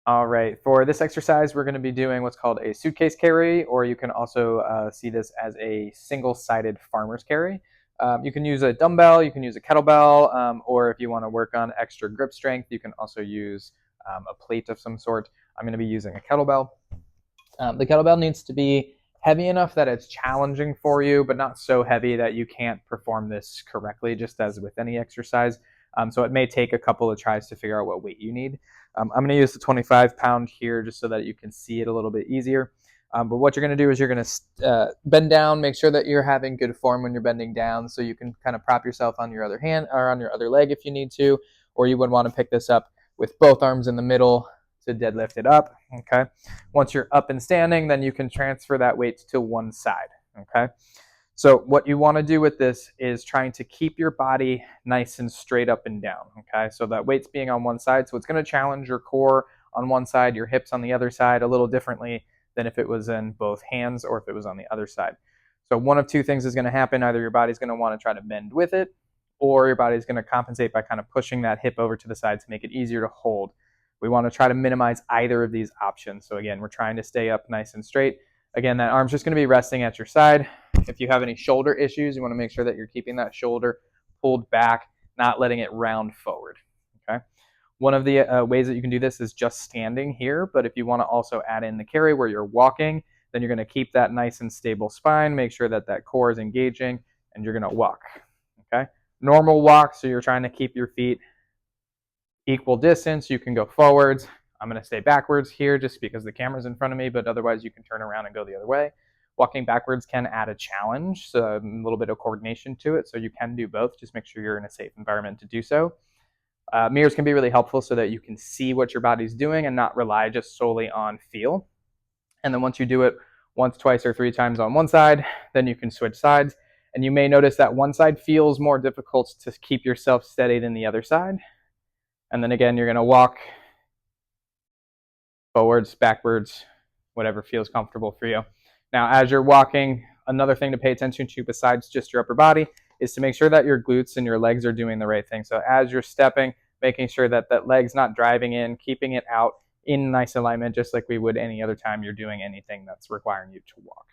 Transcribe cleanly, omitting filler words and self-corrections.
All right, for this exercise, we're going to be doing what's called a suitcase carry, or you can also see this as a single-sided farmer's carry. You can use a dumbbell, you can use a kettlebell, or if you want to work on extra grip strength, you can also use a plate of some sort. I'm going to be using a kettlebell. The kettlebell needs to be heavy enough that it's challenging for you, but not so heavy that you can't perform this correctly, just as with any exercise. So it may take a couple of tries to figure out what weight you need. I'm going to use the 25-pound here just so that you can see it a little bit easier. But what you're going to do is you're going to bend down, make sure that you're having good form when you're bending down, so you can kind of prop yourself on your other hand or on your other leg if you need to, or you would want to pick this up with both arms in the middle to deadlift it up. Okay. Once you're up and standing, then you can transfer that weight to one side. Okay. So what you want to do with this is trying to keep your body nice and straight up and down. Okay. So that weight's being on one side. So it's going to challenge your core on one side, your hips on the other side a little differently than if it was in both hands or if it was on the other side. So one of two things is going to happen. Either your body's going to want to try to bend with it, or your body's going to compensate by kind of pushing that hip over to the side to make it easier to hold. We want to try to minimize either of these options. So again, we're trying to stay up nice and straight. Again, that arm's just going to be resting at your side. If you have any shoulder issues, you want to make sure that you're keeping that shoulder pulled back, not letting it round forward. Okay. One of the ways that you can do this is just standing here, but if you want to also add in the carry where you're walking, then you're going to keep that nice and stable spine, make sure that that core is engaging, and you're going to walk. Okay. Normal walk, so you're trying to keep your feet equal distance. You can go forwards. I'm going to stay backwards here just because the camera's in front of me, but otherwise you can turn around and go the other way. Walking backwards can add a challenge, so a little bit of coordination to it, so you can do both. Just make sure you're in a safe environment to do so. Mirrors can be really helpful so that you can see what your body's doing and not rely just solely on feel. And then once you do it once, twice, or 3 times on one side, then you can switch sides. And you may notice that one side feels more difficult to keep yourself steady than the other side. And then again, you're going to walk forwards, backwards, whatever feels comfortable for you. Now, as you're walking, another thing to pay attention to besides just your upper body is to make sure that your glutes and your legs are doing the right thing. So as you're stepping, making sure that that leg's not driving in, keeping it out in nice alignment, just like we would any other time you're doing anything that's requiring you to walk.